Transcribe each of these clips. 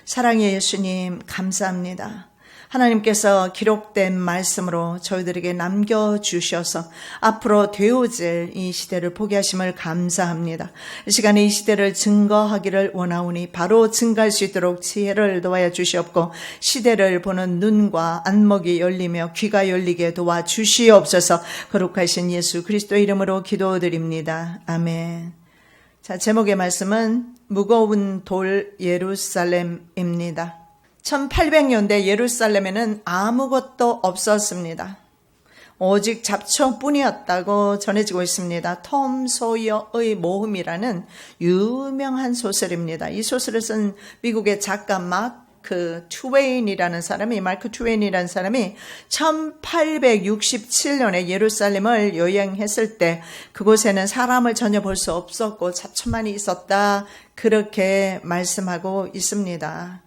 사랑의 예수님, 감사합니다. 하나님께서 기록된 말씀으로 저희들에게 남겨주셔서 앞으로 되어질 이 시대를 보게 하심을 감사합니다. 이 시간에 이 시대를 증거하기를 원하오니 바로 증거할 수 있도록 지혜를 도와야 주시옵고 시대를 보는 눈과 안목이 열리며 귀가 열리게 도와주시옵소서. 거룩하신 예수 그리스도의 이름으로 기도드립니다. 아멘. 자, 제목의 말씀은 무거운 돌 예루살렘입니다. 1800년대 예루살렘에는 아무것도 없었습니다. 오직 잡초뿐이었다고 전해지고 있습니다. 톰 소여의 모험이라는 유명한 소설입니다. 이 소설을 쓴 미국의 작가 마크 트웨인이라는 사람이 1867년에 예루살렘을 여행했을 때 그곳에는 사람을 전혀 볼 수 없었고 잡초만이 있었다, 그렇게 말씀하고 있습니다.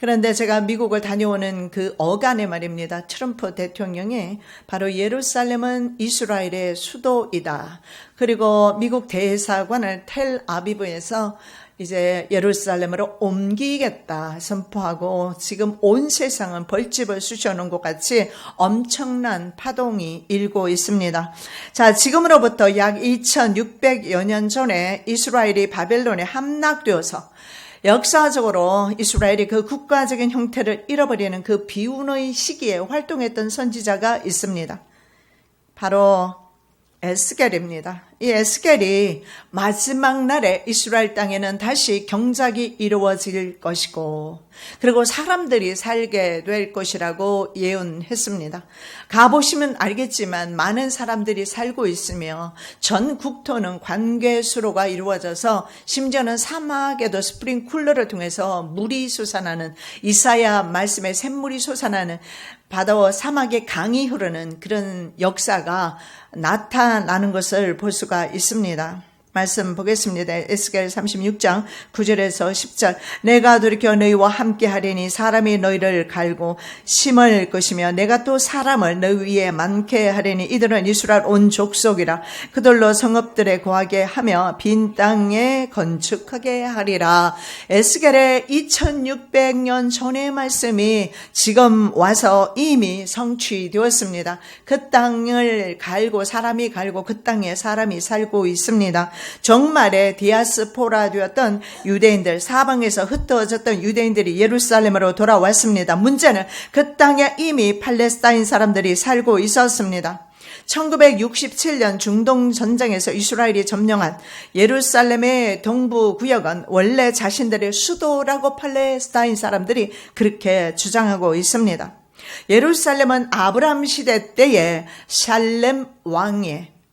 그런데 제가 미국을 다녀오는 그 어간에 말입니다. 트럼프 대통령이 바로 예루살렘은 이스라엘의 수도이다. 그리고 미국 대사관을 텔아비브에서 이제 예루살렘으로 옮기겠다 선포하고 지금 온 세상은 벌집을 쑤셔놓은 것 같이 엄청난 파동이 일고 있습니다. 자, 지금으로부터 약 2600여 년 전에 이스라엘이 바벨론에 함락되어서 역사적으로 이스라엘이 그 국가적인 형태를 잃어버리는 그 비운의 시기에 활동했던 선지자가 있습니다. 바로 에스겔입니다. 이 에스겔이 마지막 날에 이스라엘 땅에는 다시 경작이 이루어질 것이고 그리고 사람들이 살게 될 것이라고 예언했습니다. 가보시면 알겠지만 많은 사람들이 살고 있으며 전 국토는 관계수로가 이루어져서 심지어는 사막에도 스프링쿨러를 통해서 물이 솟아나는, 이사야 말씀에 샘물이 솟아나는, 바다와 사막에 강이 흐르는 그런 역사가 나타나는 것을 볼 수가 있습니다. 말씀 보겠습니다. 에스겔 36장 9절에서 10절. 내가 돌이켜 너희와 함께 하리니 사람이 너희를 갈고 심을 것이며 내가 또 사람을 너희 위에 많게 하리니 이들은 이스라엘 온 족속이라. 그들로 성읍들에 거하게 하며 빈 땅에 건축하게 하리라. 에스겔의 2600년 전의 말씀이 지금 와서 이미 성취되었습니다. 그 땅을 갈고 사람이 갈고 그 땅에 사람이 살고 있습니다. 정말의 디아스포라 되었던 유대인들, 사방에서 흩어졌던 유대인들이 예루살렘으로 돌아왔습니다. 문제는 그 땅에 이미 팔레스타인 사람들이 살고 있었습니다. 1967년 중동 전쟁에서 이스라엘이 점령한 예루살렘의 동부 구역은 원래 자신들의 수도라고 팔레스타인 사람들이 그렇게 주장하고 있습니다. 예루살렘은 아브라함 시대 때에 샬렘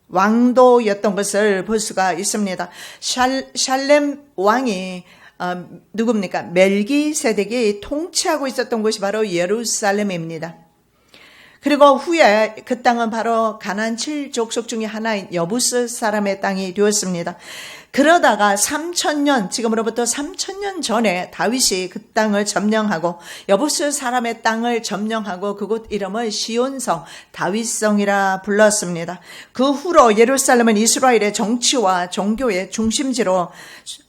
왕도였던 것을 볼 수가 있습니다. 샬렘 왕이 누굽니까? 멜기세덱이 통치하고 있었던 곳이 바로 예루살렘입니다. 그리고 후에 그 땅은 바로 가나안 7족속 중에 하나인 여부스 사람의 땅이 되었습니다. 그러다가 3000년, 지금으로부터 3000년 전에 다윗이 그 땅을 점령하고 여부스 사람의 땅을 점령하고 그곳 이름을 시온성, 다윗성이라 불렀습니다. 그 후로 예루살렘은 이스라엘의 정치와 종교의 중심지로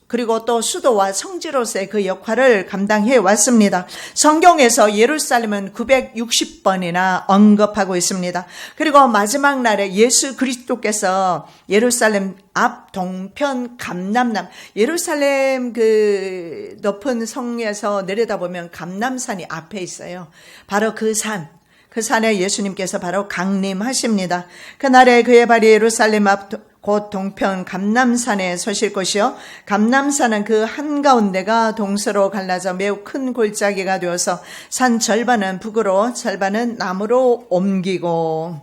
그리고 또 수도와 성지로서의 그 역할을 감당해 왔습니다. 성경에서 예루살렘은 960번이나 언급하고 있습니다. 그리고 마지막 날에 예수 그리스도께서 예루살렘 앞 동편 감람남, 예루살렘 그 높은 성에서 내려다보면 감람산이 앞에 있어요. 바로 그 산에 예수님께서 바로 강림하십니다. 그날에 그의 발이 예루살렘 앞 곧 동편 감람산에 서실 것이요 감람산은 그 한가운데가 동서로 갈라져 매우 큰 골짜기가 되어서 산 절반은 북으로 절반은 남으로 옮기고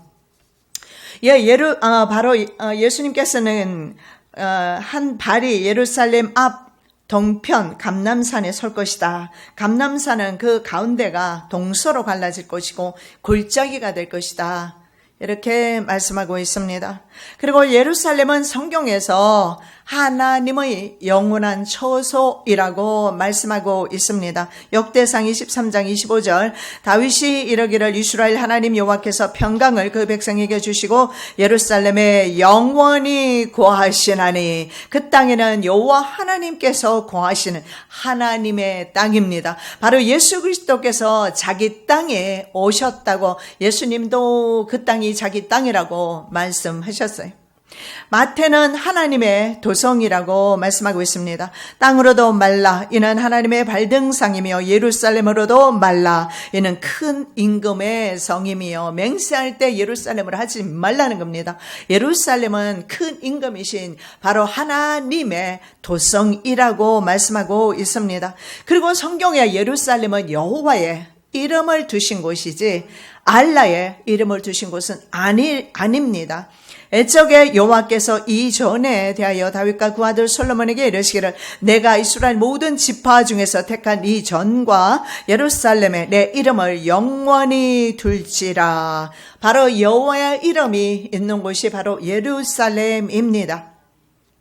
바로 예수님께서는 한 발이 예루살렘 앞 동편 감람산에 설 것이다. 감람산은 그 가운데가 동서로 갈라질 것이고 골짜기가 될 것이다. 이렇게 말씀하고 있습니다. 그리고 예루살렘은 성경에서 하나님의 영원한 처소이라고 말씀하고 있습니다. 역대상 23장 25절 다윗이 이르기를 이스라엘 하나님 여호와께서 평강을 그 백성에게 주시고 예루살렘에 영원히 거하시나니 그 땅에는 여호와 하나님께서 거하시는 하나님의 땅입니다. 바로 예수 그리스도께서 자기 땅에 오셨다고 예수님도 그 땅이 자기 땅이라고 말씀하셨어요. 마태는 하나님의 도성이라고 말씀하고 있습니다. 땅으로도 말라 이는 하나님의 발등상이며 예루살렘으로도 말라 이는 큰 임금의 성임이요. 맹세할 때 예루살렘을 하지 말라는 겁니다. 예루살렘은 큰 임금이신 바로 하나님의 도성이라고 말씀하고 있습니다. 그리고 성경에 예루살렘은 여호와의 이름을 두신 곳이지 알라의 이름을 두신 곳은 아닙니다. 애적에 여호와께서 이전에 대하여 다윗과 그 아들 솔로몬에게 이르시기를 내가 이스라엘 모든 지파 중에서 택한 이 전과 예루살렘에 내 이름을 영원히 둘지라. 바로 여호와의 이름이 있는 곳이 바로 예루살렘입니다.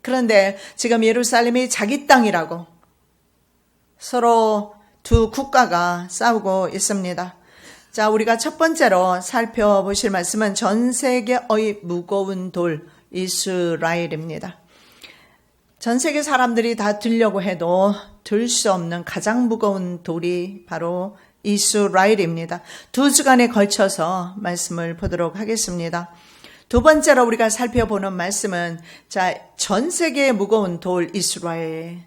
그런데 지금 예루살렘이 자기 땅이라고 서로 두 국가가 싸우고 있습니다. 자, 우리가 첫 번째로 살펴보실 말씀은 전 세계의 무거운 돌 이스라엘입니다. 전 세계 사람들이 다 들려고 해도 들 수 없는 가장 무거운 돌이 바로 이스라엘입니다. 두 주간에 걸쳐서 말씀을 보도록 하겠습니다. 두 번째로 우리가 살펴보는 말씀은 전 세계의 무거운 돌 이스라엘.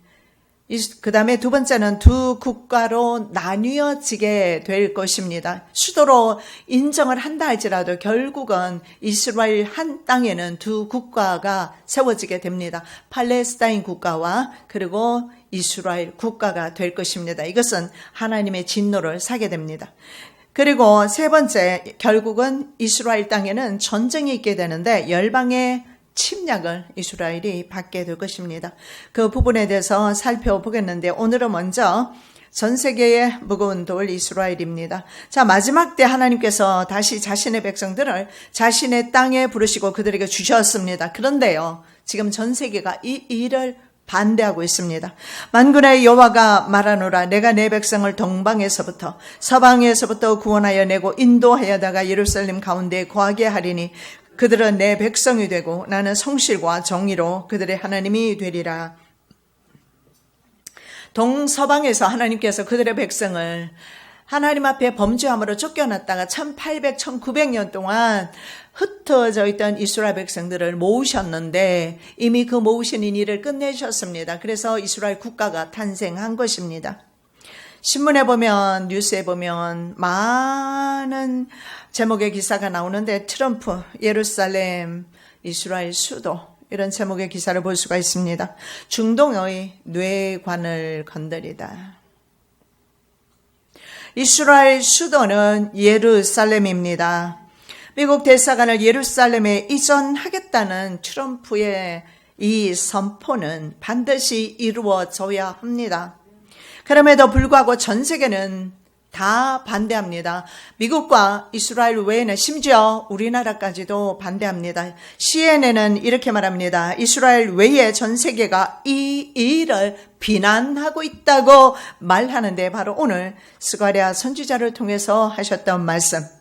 그 다음에 두 번째는 두 국가로 나뉘어지게 될 것입니다. 수도로 인정을 한다 할지라도 결국은 이스라엘 한 땅에는 두 국가가 세워지게 됩니다. 팔레스타인 국가와 그리고 이스라엘 국가가 될 것입니다. 이것은 하나님의 진노를 사게 됩니다. 그리고 세 번째, 결국은 이스라엘 땅에는 전쟁이 있게 되는데 열방의 침략을 이스라엘이 받게 될 것입니다. 그 부분에 대해서 살펴보겠는데 오늘은 먼저 전 세계의 무거운 돌 이스라엘입니다. 자, 마지막 때 하나님께서 다시 자신의 백성들을 자신의 땅에 부르시고 그들에게 주셨습니다. 그런데요, 지금 전 세계가 이 일을 반대하고 있습니다. 만군의 여호와가 말하노라 내가 내 백성을 동방에서부터 서방에서부터 구원하여 내고 인도하여다가 예루살렘 가운데 거하게 하리니 그들은 내 백성이 되고 나는 성실과 정의로 그들의 하나님이 되리라. 동서방에서 하나님께서 그들의 백성을 하나님 앞에 범죄함으로 쫓겨났다가 1800, 1900년 동안 흩어져 있던 이스라엘 백성들을 모으셨는데 이미 그 모으시는 일을 끝내셨습니다. 그래서 이스라엘 국가가 탄생한 것입니다. 신문에 보면 뉴스에 보면 많은 제목의 기사가 나오는데 트럼프, 예루살렘, 이스라엘 수도 이런 제목의 기사를 볼 수가 있습니다. 중동의 뇌관을 건드리다. 이스라엘 수도는 예루살렘입니다. 미국 대사관을 예루살렘에 이전하겠다는 트럼프의 이 선포는 반드시 이루어져야 합니다. 그럼에도 불구하고 전 세계는 다 반대합니다. 미국과 이스라엘 외에는 심지어 우리나라까지도 반대합니다. CNN은 이렇게 말합니다. 이스라엘 외에 전 세계가 이 일을 비난하고 있다고 말하는데 바로 오늘 스가랴 선지자를 통해서 하셨던 말씀.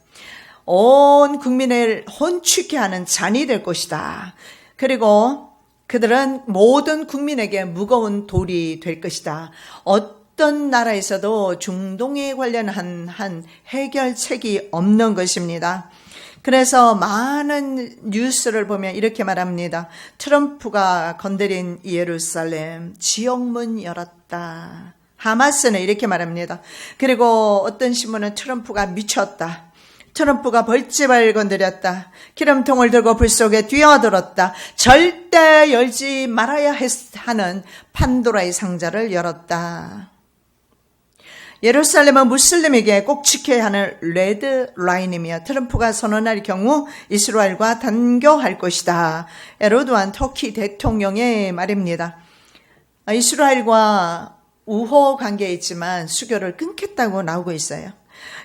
온 국민을 혼축케 하는 잔이 될 것이다. 그리고 그들은 모든 국민에게 무거운 돌이 될 것이다. 어떤 나라에서도 중동에 관련한 해결책이 없는 것입니다. 그래서 많은 뉴스를 보면 이렇게 말합니다. 트럼프가 건드린 예루살렘 지옥문 열었다. 하마스는 이렇게 말합니다. 그리고 어떤 신문은 트럼프가 미쳤다. 트럼프가 벌집을 건드렸다. 기름통을 들고 불 속에 뛰어들었다. 절대 열지 말아야 하는 판도라의 상자를 열었다. 예루살렘은 무슬림에게 꼭 지켜야 하는 레드 라인이며 트럼프가 선언할 경우 이스라엘과 단교할 것이다. 에르도안 터키 대통령의 말입니다. 이스라엘과 우호 관계에 있지만 수교를 끊겠다고 나오고 있어요.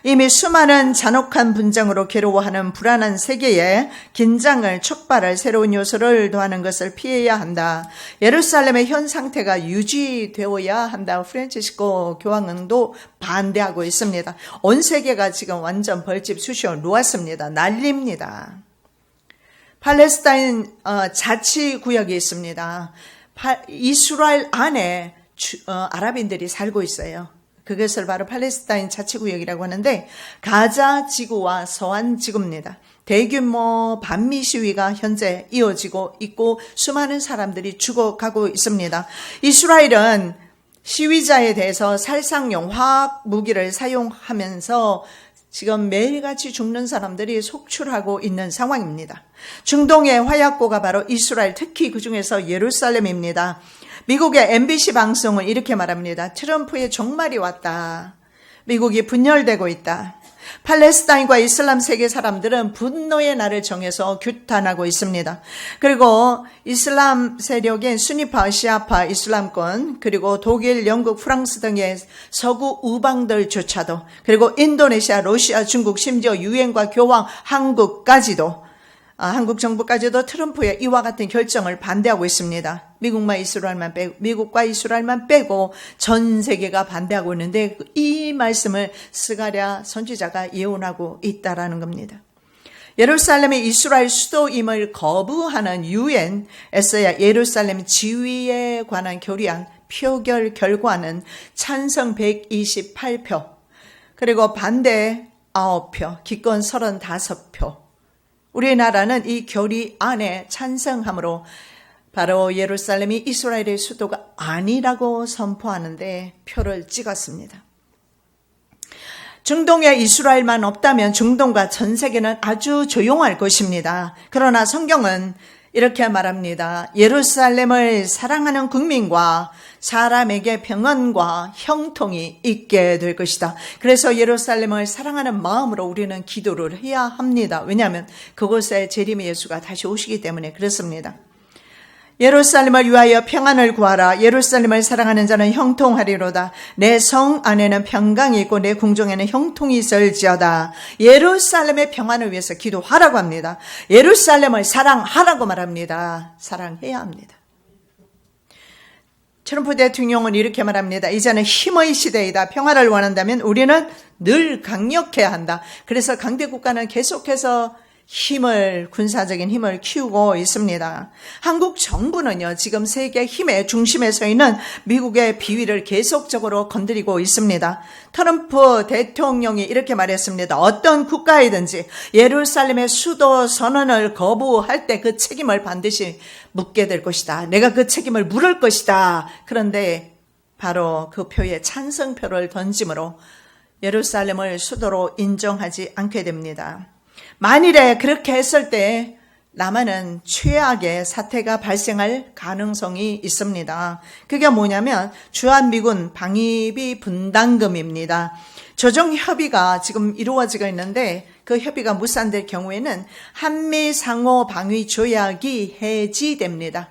이미 수많은 잔혹한 분쟁으로 괴로워하는 불안한 세계에 긴장을 촉발할 새로운 요소를 더하는 것을 피해야 한다. 예루살렘의 현 상태가 유지되어야 한다. 프란치스코 교황도 반대하고 있습니다. 온 세계가 지금 완전 벌집 쑤시어 놓았습니다. 난립니다. 팔레스타인 자치구역이 있습니다. 이스라엘 안에 아랍인들이 살고 있어요. 그것을 바로 팔레스타인 자치구역이라고 하는데 가자 지구와 서안 지구입니다. 대규모 반미 시위가 현재 이어지고 있고 수많은 사람들이 죽어가고 있습니다. 이스라엘은 시위자에 대해서 살상용 화학 무기를 사용하면서 지금 매일같이 죽는 사람들이 속출하고 있는 상황입니다. 중동의 화약고가 바로 이스라엘, 특히 그중에서 예루살렘입니다. 미국의 MBC 방송은 이렇게 말합니다. 트럼프의 종말이 왔다. 미국이 분열되고 있다. 팔레스타인과 이슬람 세계 사람들은 분노의 날을 정해서 규탄하고 있습니다. 그리고 이슬람 세력인 수니파, 시아파, 이슬람권, 그리고 독일, 영국, 프랑스 등의 서구 우방들조차도, 그리고 인도네시아, 러시아, 중국, 심지어 유엔과 교황, 한국 정부까지도 트럼프의 이와 같은 결정을 반대하고 있습니다. 미국과 이스라엘만 빼고 전 세계가 반대하고 있는데 이 말씀을 스가랴 선지자가 예언하고 있다라는 겁니다. 예루살렘이 이스라엘 수도임을 거부하는 유엔에서야 예루살렘 지위에 관한 결의안 표결 결과는 찬성 128표, 그리고 반대 9표, 기권 35표. 우리나라는 이 결의안에 찬성함으로 바로 예루살렘이 이스라엘의 수도가 아니라고 선포하는데 표를 찍었습니다. 중동에 이스라엘만 없다면 중동과 전 세계는 아주 조용할 것입니다. 그러나 성경은 이렇게 말합니다. 예루살렘을 사랑하는 국민과 사람에게 평안과 형통이 있게 될 것이다. 그래서 예루살렘을 사랑하는 마음으로 우리는 기도를 해야 합니다. 왜냐하면 그곳에 재림의 예수가 다시 오시기 때문에 그렇습니다. 예루살렘을 위하여 평안을 구하라. 예루살렘을 사랑하는 자는 형통하리로다. 내 성 안에는 평강이 있고 내 궁정에는 형통이 있을지어다. 예루살렘의 평안을 위해서 기도하라고 합니다. 예루살렘을 사랑하라고 말합니다. 사랑해야 합니다. 트럼프 대통령은 이렇게 말합니다. 이제는 힘의 시대이다. 평화를 원한다면 우리는 늘 강력해야 한다. 그래서 강대 국가는 계속해서 군사적인 힘을 키우고 있습니다. 한국 정부는요, 지금 세계 힘의 중심에 서 있는 미국의 비위를 계속적으로 건드리고 있습니다. 트럼프 대통령이 이렇게 말했습니다. 어떤 국가이든지 예루살렘의 수도 선언을 거부할 때 그 책임을 반드시 묻게 될 것이다. 내가 그 책임을 물을 것이다. 그런데 바로 그 표에 찬성표를 던짐으로 예루살렘을 수도로 인정하지 않게 됩니다. 만일에 그렇게 했을 때 남한은 최악의 사태가 발생할 가능성이 있습니다. 그게 뭐냐면 주한미군 방위비 분담금입니다. 조정협의가 지금 이루어지고 있는데 그 협의가 무산될 경우에는 한미 상호 방위 조약이 해지됩니다.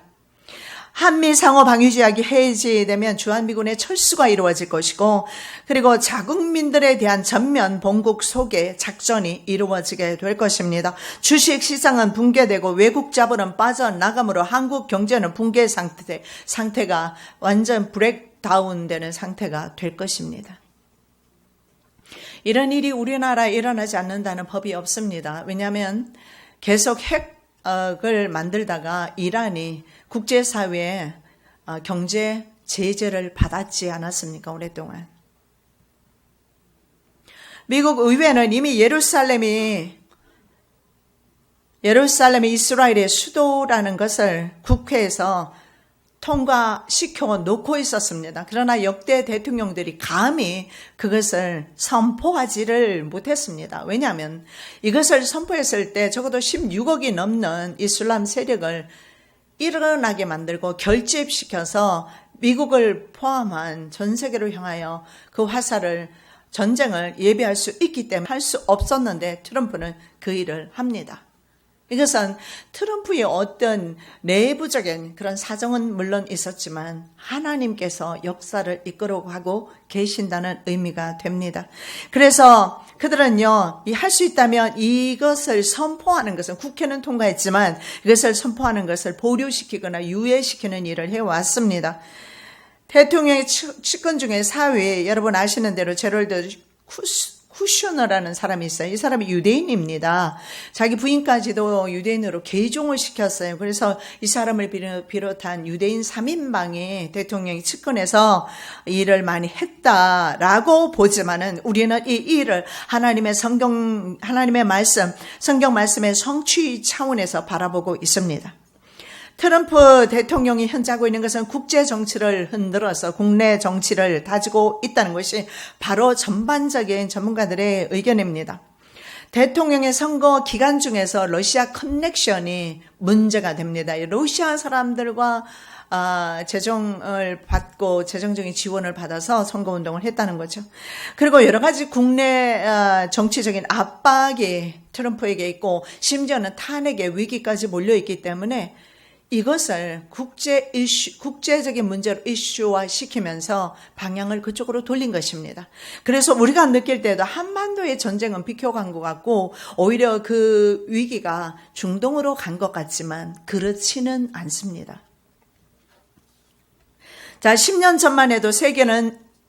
한미 상호 방위 조약이 해지되면 주한미군의 철수가 이루어질 것이고, 그리고 자국민들에 대한 전면 본국 소개 작전이 이루어지게 될 것입니다. 주식 시장은 붕괴되고 외국 자본은 빠져나가므로 한국 경제는 붕괴 상태가 완전 브레이크다운되는 상태가 될 것입니다. 이런 일이 우리나라에 일어나지 않는다는 법이 없습니다. 왜냐하면 계속 핵을 만들다가 이란이 국제사회에 경제 제재를 받았지 않았습니까? 오랫동안. 미국 의회는 이미 예루살렘이 이스라엘의 수도라는 것을 국회에서 통과시켜 놓고 있었습니다. 그러나 역대 대통령들이 감히 그것을 선포하지를 못했습니다. 왜냐하면 이것을 선포했을 때 적어도 16억이 넘는 이슬람 세력을 일어나게 만들고 결집시켜서 미국을 포함한 전 세계를 향하여 그 전쟁을 예비할 수 있기 때문에 할 수 없었는데 트럼프는 그 일을 합니다. 이것은 트럼프의 어떤 내부적인 그런 사정은 물론 있었지만 하나님께서 역사를 이끌어가고 계신다는 의미가 됩니다. 그래서 그들은요, 할 수 있다면 이것을 선포하는 것은, 국회는 통과했지만 이것을 선포하는 것을 보류시키거나 유예시키는 일을 해왔습니다. 대통령의 측근 중에 4위, 여러분 아시는 대로 제럴드 쿠셔너라는 사람이 있어요. 이 사람이 유대인입니다. 자기 부인까지도 유대인으로 개종을 시켰어요. 그래서 이 사람을 비롯한 유대인 3인방이 대통령이 측근해서 일을 많이 했다라고 보지만은 우리는 이 일을 하나님의 성경 말씀의 성취 차원에서 바라보고 있습니다. 트럼프 대통령이 현재 하고 있는 것은 국제 정치를 흔들어서 국내 정치를 다지고 있다는 것이 바로 전반적인 전문가들의 의견입니다. 대통령의 선거 기간 중에서 러시아 커넥션이 문제가 됩니다. 러시아 사람들과 재정을 받고 재정적인 지원을 받아서 선거운동을 했다는 거죠. 그리고 여러 가지 국내 정치적인 압박이 트럼프에게 있고 심지어는 탄핵의 위기까지 몰려있기 때문에 이것을 국제적인 문제로 이슈화 시키면서 방향을 그쪽으로 돌린 것입니다. 그래서 우리가 느낄 때도 한반도의 전쟁은 비켜간 것 같고 오히려 그 위기가 중동으로 간 것 같지만 그렇지는 않습니다. 자, 10년 전만 해도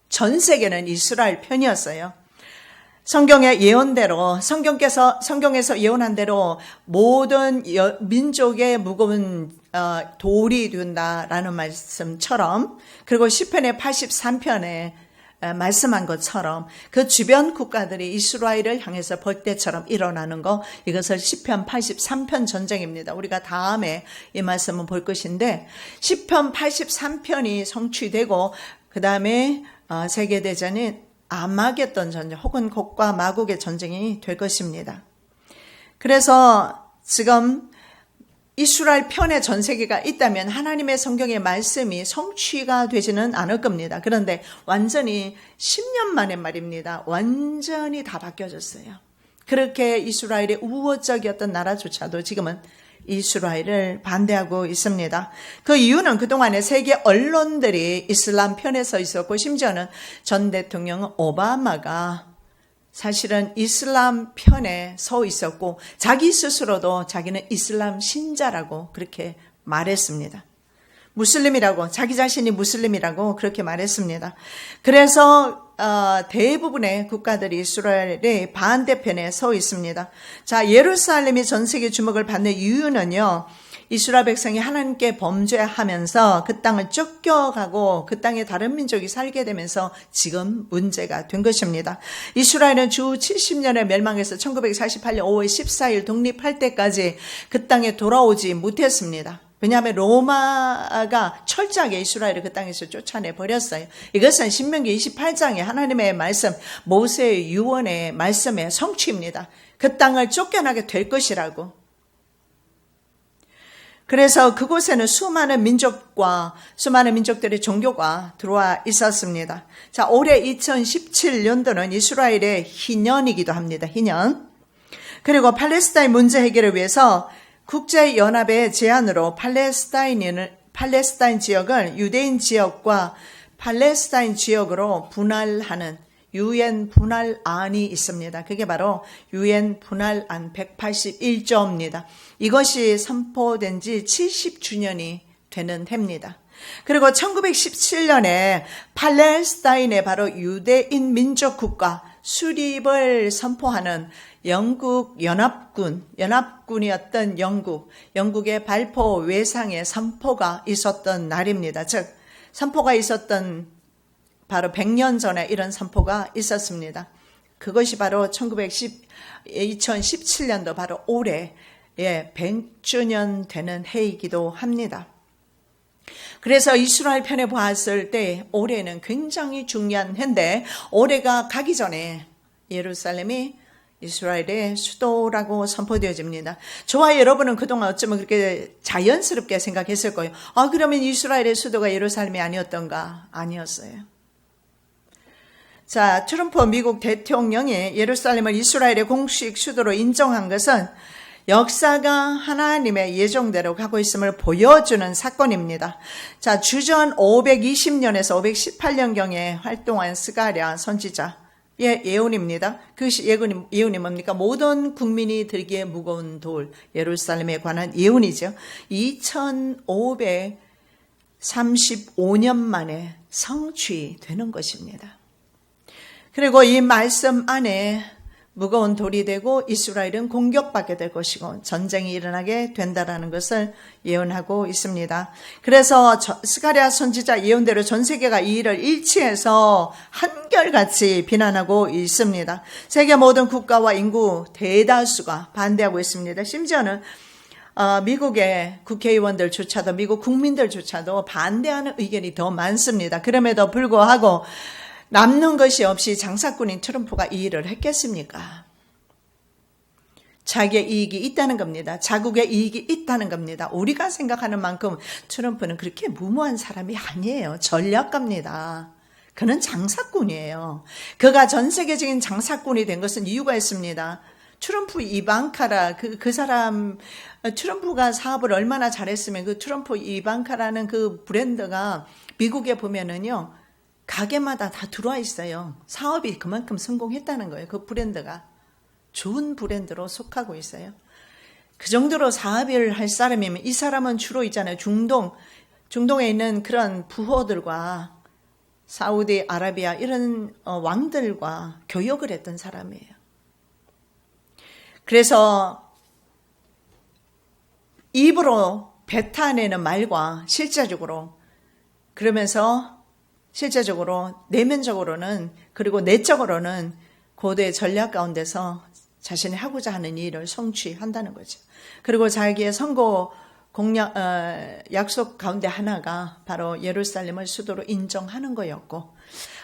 전 세계는 이스라엘 편이었어요. 성경의 예언대로, 성경에서 예언한 대로 모든 민족의 무거운 돌이 된다라는 말씀처럼, 그리고 시편의 83편에 말씀한 것처럼 그 주변 국가들이 이스라엘을 향해서 벌떼처럼 일어나는 거, 이것을 시편 83편 전쟁입니다. 우리가 다음에 이 말씀은 볼 것인데, 시편 83편이 성취되고 그 다음에 세계대전이 아마겟돈 전쟁 혹은 곡과 마곡의 전쟁이 될 것입니다. 그래서 지금 이스라엘 편에 전 세계가 있다면 하나님의 성경의 말씀이 성취가 되지는 않을 겁니다. 그런데 완전히 10년 만에 말입니다. 완전히 다 바뀌어졌어요. 그렇게 이스라엘의 우호적이었던 나라조차도 지금은 이스라엘을 반대하고 있습니다. 그 이유는 그동안에 세계 언론들이 이슬람 편에 서 있었고 심지어는 전 대통령 오바마가 사실은 이슬람 편에 서 있었고 자기 스스로도 자기는 이슬람 신자라고 그렇게 말했습니다. 무슬림이라고, 자기 자신이 무슬림이라고 그렇게 말했습니다. 그래서 대부분의 국가들이 이스라엘의 반대편에 서 있습니다. 자, 예루살렘이 전 세계 주목을 받는 이유는요, 이스라엘 백성이 하나님께 범죄하면서 그 땅을 쫓겨가고 그 땅에 다른 민족이 살게 되면서 지금 문제가 된 것입니다. 이스라엘은 주 70년의 멸망에서 1948년 5월 14일 독립할 때까지 그 땅에 돌아오지 못했습니다. 왜냐하면 로마가 철저하게 이스라엘을 그 땅에서 쫓아내 버렸어요. 이것은 신명기 28장의 하나님의 말씀, 모세의 유언의 말씀의 성취입니다. 그 땅을 쫓겨나게 될 것이라고. 그래서 그곳에는 수많은 민족들의 종교가 들어와 있었습니다. 자, 올해 2017년도는 이스라엘의 희년이기도 합니다. 희년. 그리고 팔레스타인 문제 해결을 위해서 국제연합의 제안으로 팔레스타인 지역을 유대인 지역과 팔레스타인 지역으로 분할하는 UN 분할안이 있습니다. 그게 바로 UN 분할안 181조입니다. 이것이 선포된 지 70주년이 되는 해입니다. 그리고 1917년에 팔레스타인의 바로 유대인 민족국가 수립을 선포하는 영국 연합군이었던 영국의 발포 외상의 선포가 있었던 날입니다. 즉, 선포가 있었던 바로 100년 전에 이런 선포가 있었습니다. 그것이 바로 2017년도 바로 올해 100주년 되는 해이기도 합니다. 그래서 이스라엘 편에 보았을 때 올해는 굉장히 중요한 해인데, 올해가 가기 전에 예루살렘이 이스라엘의 수도라고 선포되어집니다. 저와 여러분은 그동안 어쩌면 그렇게 자연스럽게 생각했을 거예요. 그러면 이스라엘의 수도가 예루살렘이 아니었던가? 아니었어요. 자, 트럼프 미국 대통령이 예루살렘을 이스라엘의 공식 수도로 인정한 것은 역사가 하나님의 예정대로 가고 있음을 보여주는 사건입니다. 자, 주전 520년에서 518년경에 활동한 스가랴 선지자의 예언입니다. 그 예언이 뭡니까? 모든 국민이 들기에 무거운 돌, 예루살렘에 관한 예언이죠. 2535년 만에 성취되는 것입니다. 그리고 이 말씀 안에 무거운 돌이 되고 이스라엘은 공격받게 될 것이고 전쟁이 일어나게 된다라는 것을 예언하고 있습니다. 그래서 스가랴 선지자 예언대로 전 세계가 이 일을 일치해서 한결같이 비난하고 있습니다. 세계 모든 국가와 인구 대다수가 반대하고 있습니다. 심지어는 미국의 국회의원들조차도 미국 국민들조차도 반대하는 의견이 더 많습니다. 그럼에도 불구하고 남는 것이 없이 장사꾼인 트럼프가 이 일을 했겠습니까? 자기의 이익이 있다는 겁니다. 자국의 이익이 있다는 겁니다. 우리가 생각하는 만큼 트럼프는 그렇게 무모한 사람이 아니에요. 전략가입니다. 그는 장사꾼이에요. 그가 전 세계적인 장사꾼이 된 것은 이유가 있습니다. 트럼프 이방카라 그 사람 트럼프가 사업을 얼마나 잘했으면 그 트럼프 이방카라는 그 브랜드가 미국에 보면은요. 가게마다 다 들어와 있어요. 사업이 그만큼 성공했다는 거예요. 그 브랜드가 좋은 브랜드로 속하고 있어요. 그 정도로 사업을 할 사람이면 이 사람은 주로 있잖아요. 중동에 있는 그런 부호들과 사우디 아라비아 이런 왕들과 교역을 했던 사람이에요. 그래서 입으로 뱉어내는 말과 실제적으로 그러면서 실제적으로 내면적으로는 그리고 내적으로는 고도의 전략 가운데서 자신이 하고자 하는 일을 성취한다는 거죠. 그리고 자기의 선거 공약 약속 가운데 하나가 바로 예루살렘을 수도로 인정하는 거였고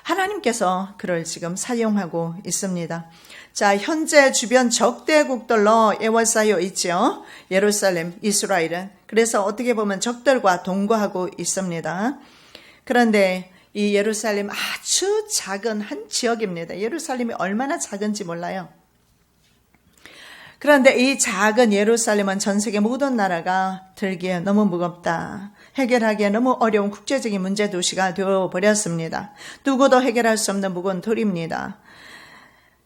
하나님께서 그를 지금 사용하고 있습니다. 자, 현재 주변 적대국들로 에워싸여 있죠. 예루살렘, 이스라엘은. 그래서 어떻게 보면 적들과 동거하고 있습니다. 그런데 이 예루살렘 아주 작은 한 지역입니다. 예루살렘이 얼마나 작은지 몰라요. 그런데 이 작은 예루살렘은 전 세계 모든 나라가 들기에 너무 무겁다. 해결하기에 너무 어려운 국제적인 문제 도시가 되어버렸습니다. 누구도 해결할 수 없는 무거운 돌입니다.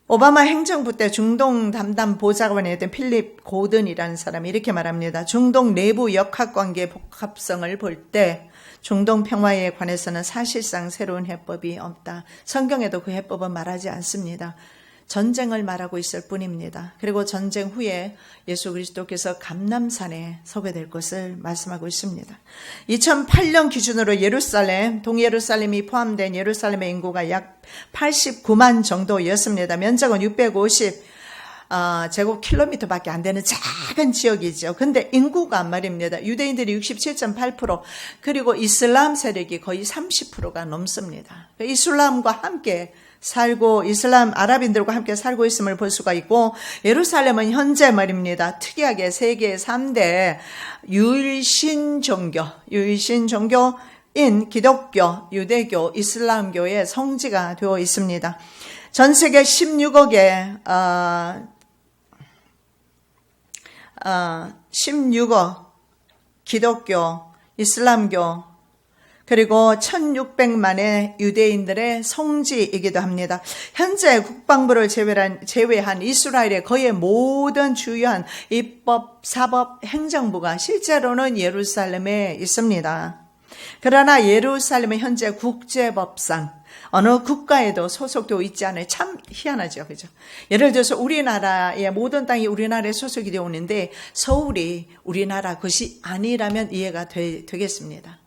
오바마 행정부 때 중동 담당 보좌관이었던 필립 고든이라는 사람이 이렇게 말합니다. 중동 내부 역학관계 복합성을 볼 때 중동 평화에 관해서는 사실상 새로운 해법이 없다. 성경에도 그 해법은 말하지 않습니다. 전쟁을 말하고 있을 뿐입니다. 그리고 전쟁 후에 예수 그리스도께서 감람산에 서게 될 것을 말씀하고 있습니다. 2008년 기준으로 예루살렘, 동예루살렘이 포함된 예루살렘의 인구가 약 89만 정도였습니다. 면적은 650 제곱킬로미터밖에 안 되는 작은 지역이죠. 근데 인구가 말입니다. 유대인들이 67.8% 그리고 이슬람 세력이 거의 30%가 넘습니다. 이슬람과 함께 살고 이슬람 아랍인들과 함께 살고 있음을 볼 수가 있고 예루살렘은 현재 말입니다. 특이하게 세계 3대 유일신 종교인 기독교, 유대교, 이슬람교의 성지가 되어 있습니다. 전 세계 16억의 16억 기독교, 이슬람교 그리고 1600만의 유대인들의 성지이기도 합니다. 현재 국방부를 제외한 이스라엘의 거의 모든 주요한 입법, 사법, 행정부가 실제로는 예루살렘에 있습니다. 그러나 예루살렘은 현재 국제법상 어느 국가에도 소속되어 있지 않아요. 참 희한하죠. 그죠? 예를 들어서 우리나라의 모든 땅이 우리나라에 소속이 되어 있는데 서울이 우리나라 것이 아니라면 이해가 되겠습니다.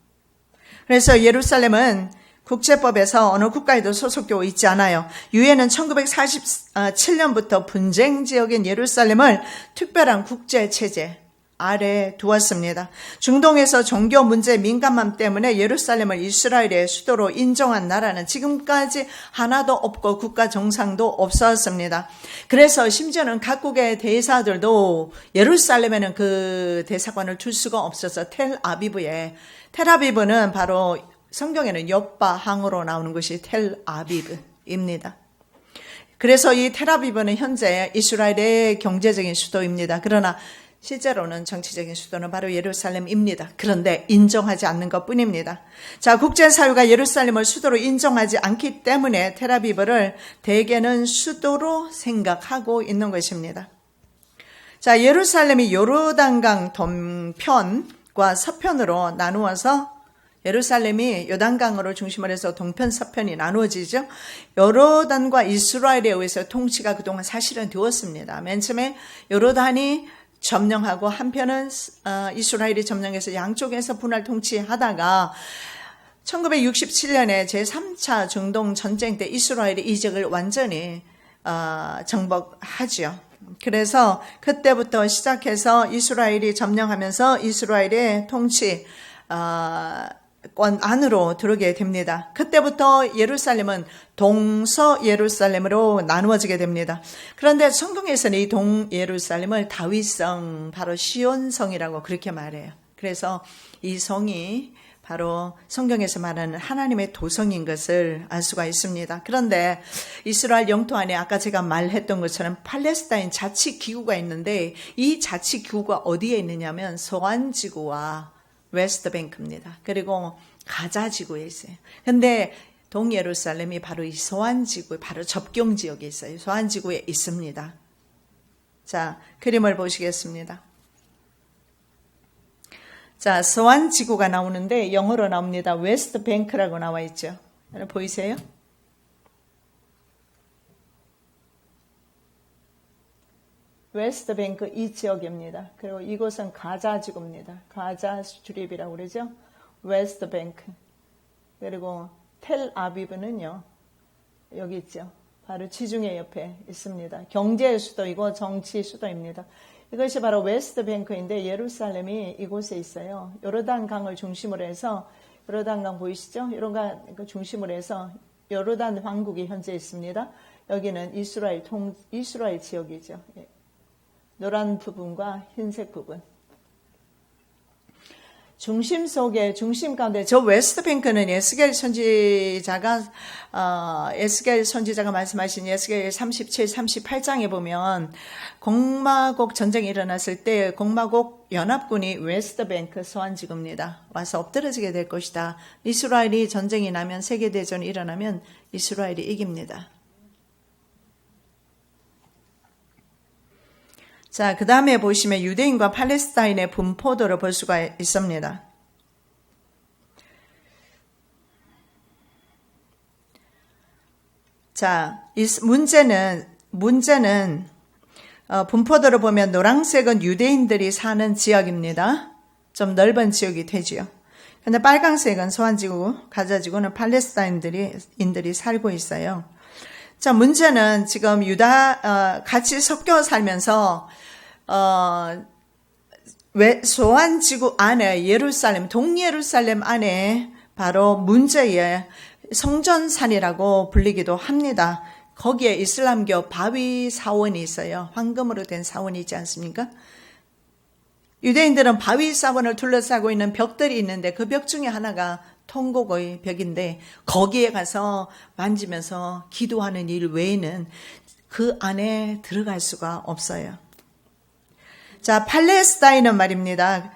그래서 예루살렘은 국제법에서 어느 국가에도 소속되어 있지 않아요. 유엔은 1947년부터 분쟁 지역인 예루살렘을 특별한 국제체제 아래 두었습니다. 중동에서 종교 문제 민감함 때문에 예루살렘을 이스라엘의 수도로 인정한 나라는 지금까지 하나도 없고 국가 정상도 없었습니다. 그래서 심지어는 각국의 대사들도 예루살렘에는 그 대사관을 둘 수가 없어서 텔아비브는 바로 성경에는 욥바 항으로 나오는 것이 텔아비브입니다. 그래서 이 텔아비브는 현재 이스라엘의 경제적인 수도입니다. 그러나 실제로는 정치적인 수도는 바로 예루살렘입니다. 그런데 인정하지 않는 것뿐입니다. 자, 국제사회가 예루살렘을 수도로 인정하지 않기 때문에 텔아비브를 대개는 수도로 생각하고 있는 것입니다. 자, 예루살렘이 요르단강 동편과 서편으로 나누어서 예루살렘이 요단강으로 중심을 해서 동편 서편이 나누어지죠. 요르단과 이스라엘에 의해서 통치가 그동안 사실은 되었습니다. 맨 처음에 요르단이 점령하고 한편은 이스라엘이 점령해서 양쪽에서 분할 통치하다가 1967년에 제3차 중동 전쟁 때 이스라엘이 이 지역을 완전히 정복하죠. 그래서 그때부터 시작해서 이스라엘이 점령하면서 이스라엘의 통치 권 안으로 들어오게 됩니다. 그때부터 예루살렘은 동서 예루살렘으로 나누어지게 됩니다. 그런데 성경에서는 이 동 예루살렘을 다윗성, 바로 시온성이라고 그렇게 말해요. 그래서 이 성이 바로 성경에서 말하는 하나님의 도성인 것을 알 수가 있습니다. 그런데 이스라엘 영토 안에 아까 제가 말했던 것처럼 팔레스타인 자치기구가 있는데 이 자치기구가 어디에 있느냐면 서안지구와 웨스트뱅크입니다. 그리고 가자지구에 있어요. 근데 동예루살렘이 바로 이 서안지구, 바로 접경 지역에 있어요. 서안지구에 있습니다. 자, 그림을 보시겠습니다. 자, 서안지구가 나오는데 영어로 나옵니다. 웨스트뱅크라고 나와 있죠. 보이세요? 웨스트뱅크 이 지역입니다. 그리고 이곳은 가자지구입니다. 가자 스트립이라고 그러죠. 웨스트뱅크. 그리고 텔아비브는요. 여기 있죠. 바로 지중해 옆에 있습니다. 경제 수도이고 정치 수도입니다. 이것이 바로 웨스트뱅크인데 예루살렘이 이곳에 있어요. 요르단강을 중심으로 해서 요르단강 보이시죠? 요르단강 중심으로 해서 요르단 왕국이 현재 있습니다. 여기는 이스라엘 지역이죠. 노란 부분과 흰색 부분. 중심 가운데 저 웨스트뱅크는 에스겔 선지자가 말씀하신 에스겔 37, 38장에 보면 공마곡 전쟁이 일어났을 때 공마곡 연합군이 웨스트뱅크 서안지구입니다. 와서 엎드러지게 될 것이다. 이스라엘이 전쟁이 나면 세계대전이 일어나면 이스라엘이 이깁니다. 자, 그 다음에 보시면 유대인과 팔레스타인의 분포도를 볼 수가 있습니다. 자, 이 문제는 분포도를 보면 노란색은 유대인들이 사는 지역입니다. 좀 넓은 지역이 되지요. 근데 빨간색은 서안지구, 가자지구는 팔레스타인들이 살고 있어요. 자, 문제는 지금 같이 섞여 살면서 서안지구 안에 동예루살렘 안에 바로 문제의 성전산이라고 불리기도 합니다. 거기에 이슬람교 바위 사원이 있어요. 황금으로 된 사원이 있지 않습니까? 유대인들은 바위 사원을 둘러싸고 있는 벽들이 있는데 그 벽 중에 하나가 통곡의 벽인데 거기에 가서 만지면서 기도하는 일 외에는 그 안에 들어갈 수가 없어요. 자, 팔레스타인은 말입니다.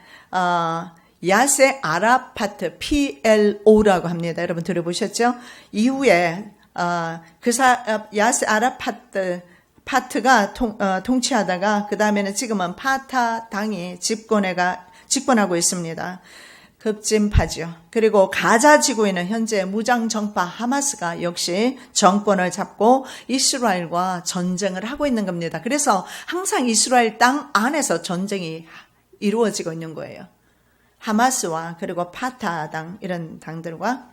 야세 아라파트 PLO라고 합니다. 여러분 들어보셨죠? 이후에 야세 아라파트가 통치하다가 그 다음에는 지금은 파타 당이 집권하고 있습니다. 급진파죠. 그리고 가자 지구에는 현재 무장정파 하마스가 역시 정권을 잡고 이스라엘과 전쟁을 하고 있는 겁니다. 그래서 항상 이스라엘 땅 안에서 전쟁이 이루어지고 있는 거예요. 하마스와 그리고 파타 당 이런 당들과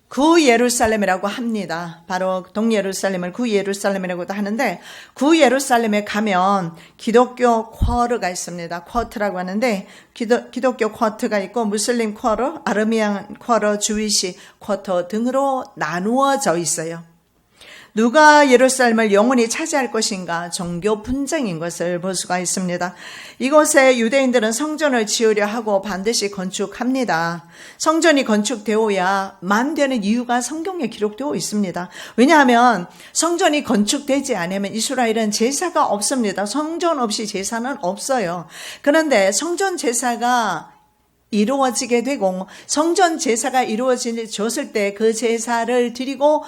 구예루살렘이라고 합니다. 바로 동예루살렘을 구예루살렘이라고도 하는데 구예루살렘에 가면 기독교 쿼르가 있습니다. 쿼트라고 하는데 기독교 쿼트가 있고 무슬림 쿼르, 아르미안 쿼르, 주이시 쿼터 등으로 나누어져 있어요. 누가 예루살렘을 영원히 차지할 것인가? 종교 분쟁인 것을 볼 수가 있습니다. 이곳에 유대인들은 성전을 지으려 하고 반드시 건축합니다. 성전이 건축되어야만 되는 이유가 성경에 기록되어 있습니다. 왜냐하면 성전이 건축되지 않으면 이스라엘은 제사가 없습니다. 성전 없이 제사는 없어요. 그런데 성전 제사가 이루어지게 되고 성전 제사가 이루어졌을 때 그 제사를 드리고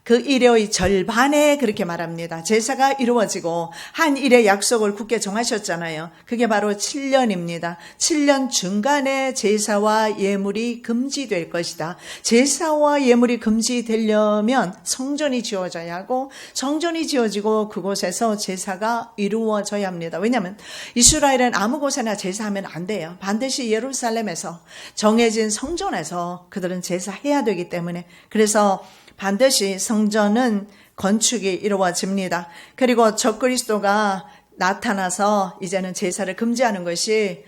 그 일의 절반에 그렇게 말합니다. 제사가 이루어지고 한 일의 약속을 굳게 정하셨잖아요. 그게 바로 7년입니다. 7년 중간에 제사와 예물이 금지될 것이다. 제사와 예물이 금지되려면 성전이 지어져야 하고 성전이 지어지고 그곳에서 제사가 이루어져야 합니다. 왜냐하면 이스라엘은 아무 곳에나 제사하면 안 돼요. 반드시 예루살렘에서 정해진 성전에서 그들은 제사해야 되기 때문에 그래서 반드시 성전은 건축이 이루어집니다. 그리고 적그리스도가 나타나서 이제는 제사를 금지하는 것이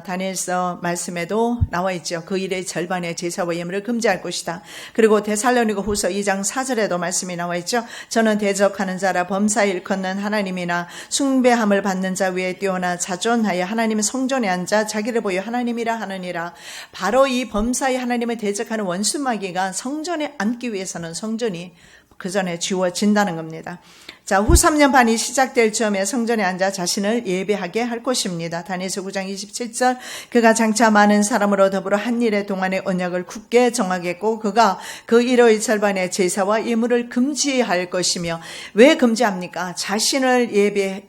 다니엘서 말씀에도 나와 있죠. 그 일의 절반의 제사와 예물을 금지할 것이다. 그리고 데살로니가 후서 2장 4절에도 말씀이 나와 있죠. 저는 대적하는 자라 범사에 일컫는 하나님이나 숭배함을 받는 자 위에 뛰어나 자존하여 하나님의 성전에 앉아 자기를 보여 하나님이라 하느니라. 바로 이 범사에 하나님을 대적하는 원수마귀가 성전에 앉기 위해서는 성전이 그 전에 지워진다는 겁니다. 자, 후 3년 반이 시작될 즈음에 성전에 앉아 자신을 예배하게 할 것입니다. 다니엘서 9장 27절 그가 장차 많은 사람으로 더불어 한 일의 동안의 언약을 굳게 정하겠고 그가 그 일의 절반의 제사와 예물을 금지할 것이며 왜 금지합니까? 자신을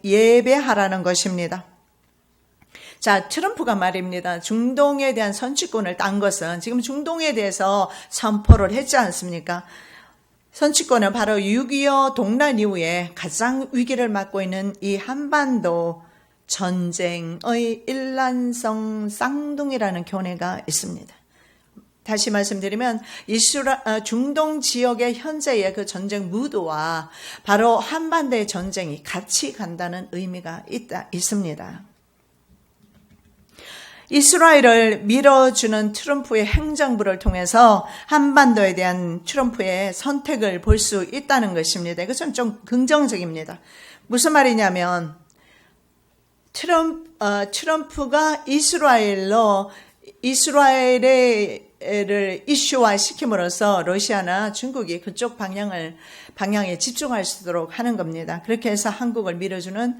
예배하라는 것입니다. 자, 트럼프가 말입니다. 중동에 대한 선취권을 딴 것은 지금 중동에 대해서 선포를 했지 않습니까? 선취권은 바로 6.25 동란 이후에 가장 위기를 맞고 있는 이 한반도 전쟁의 일란성 쌍둥이라는 견해가 있습니다. 다시 말씀드리면 중동 지역의 현재의 그 전쟁 무드와 바로 한반도의 전쟁이 같이 간다는 의미가 있습니다. 이스라엘을 밀어주는 트럼프의 행정부를 통해서 한반도에 대한 트럼프의 선택을 볼 수 있다는 것입니다. 이것은 좀 긍정적입니다. 무슨 말이냐면 트럼프가 이스라엘을 이슈화 시킴으로써 러시아나 중국이 그쪽 방향에 집중할 수 있도록 하는 겁니다. 그렇게 해서 한국을 밀어주는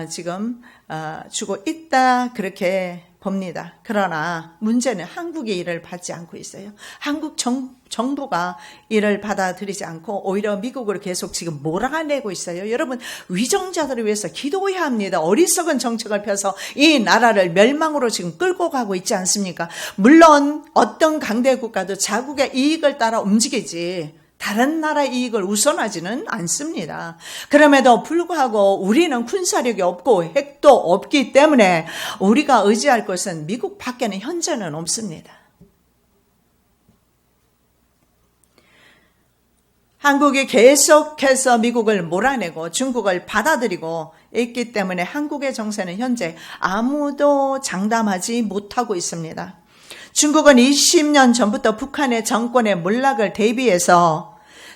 지금 주고 있다 그렇게 봅니다. 그러나 문제는 한국이 이를 받지 않고 있어요. 한국 정부가 이를 받아들이지 않고 오히려 미국으로 계속 지금 몰아내고 있어요. 여러분 위정자들을 위해서 기도해야 합니다. 어리석은 정책을 펴서 이 나라를 멸망으로 지금 끌고 가고 있지 않습니까? 물론 어떤 강대 국가도 자국의 이익을 따라 움직이지 다른 나라 이익을 우선하지는 않습니다. 그럼에도 불구하고 우리는 군사력이 없고 핵도 없기 때문에 우리가 의지할 것은 미국 밖에는 현재는 없습니다. 한국이 계속해서 미국을 몰아내고 중국을 받아들이고 있기 때문에 한국의 정세는 현재 아무도 장담하지 못하고 있습니다. 중국은 20년 전부터 북한의 정권의 몰락을 대비해서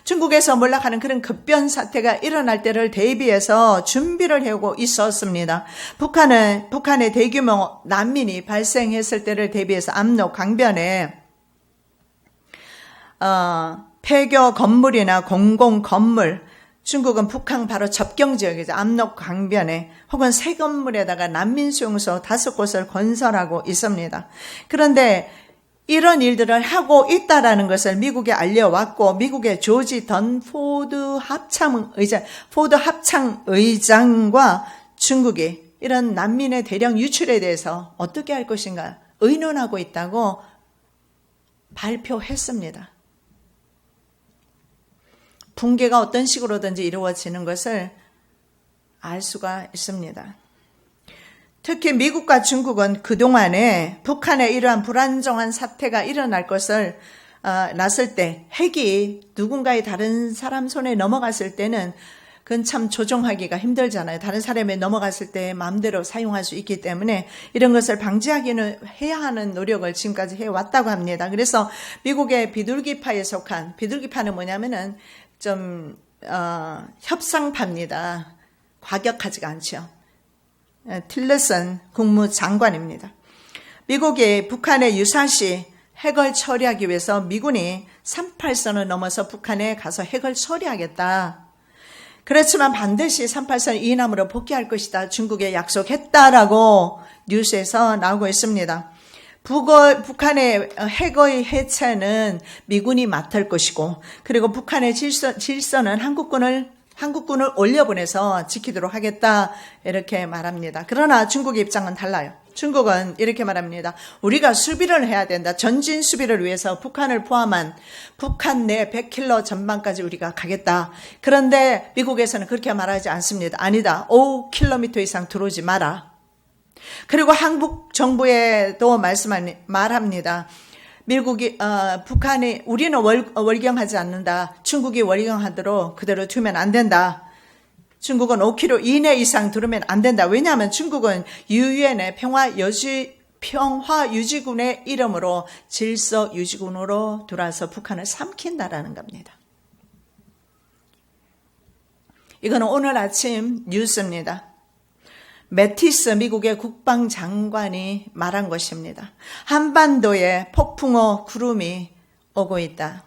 중국에서 몰락하는 그런 급변 사태가 일어날 때를 대비해서 준비를 해오고 있었습니다. 북한의 대규모 난민이 발생했을 때를 대비해서 압록 강변에 폐교 건물이나 공공 건물, 중국은 북한 바로 접경 지역이죠. 압록 강변에 혹은 새 건물에다가 난민 수용소 5곳을 건설하고 있습니다. 그런데 이런 일들을 하고 있다라는 것을 미국에 알려왔고 미국의 조지 던포드 합창의장과 중국이 이런 난민의 대량 유출에 대해서 어떻게 할 것인가 의논하고 있다고 발표했습니다. 붕괴가 어떤 식으로든지 이루어지는 것을 알 수가 있습니다. 특히 미국과 중국은 그동안에 북한의 이러한 불안정한 사태가 일어날 것을 났을 때 핵이 누군가의 다른 사람 손에 넘어갔을 때는 그건 참 조종하기가 힘들잖아요. 다른 사람에 넘어갔을 때 마음대로 사용할 수 있기 때문에 이런 것을 방지하기는 해야 하는 노력을 지금까지 해왔다고 합니다. 그래서 미국의 비둘기파에 속한, 비둘기파는 뭐냐면은 좀 협상파입니다. 과격하지가 않죠. 틸러슨 국무장관입니다. 미국이 북한의 유사시 핵을 처리하기 위해서 미군이 38선을 넘어서 북한에 가서 핵을 처리하겠다. 그렇지만 반드시 38선 이남으로 복귀할 것이다. 중국에 약속했다라고 뉴스에서 나오고 있습니다. 북한의 핵의 해체는 미군이 맡을 것이고, 그리고 북한의 질서는 한국군을 올려보내서 지키도록 하겠다, 이렇게 말합니다. 그러나 중국의 입장은 달라요. 중국은 이렇게 말합니다. 우리가 수비를 해야 된다. 전진 수비를 위해서 북한을 포함한 북한 내 100km 전방까지 우리가 가겠다. 그런데 미국에서는 그렇게 말하지 않습니다. 아니다. 5km 이상 들어오지 마라. 그리고 한국 정부에도 말합니다. 미국이 북한이 우리는 월경하지 않는다. 중국이 월경하도록 그대로 두면 안 된다. 중국은 5km 이내 이상 들으면 안 된다. 왜냐하면 중국은 유엔의 평화유지군의 이름으로 질서유지군으로 들어와서 북한을 삼킨다라는 겁니다. 이거는 오늘 아침 뉴스입니다. 매티스 미국의 국방장관이 말한 것입니다. 한반도에 폭풍우 구름이 오고 있다.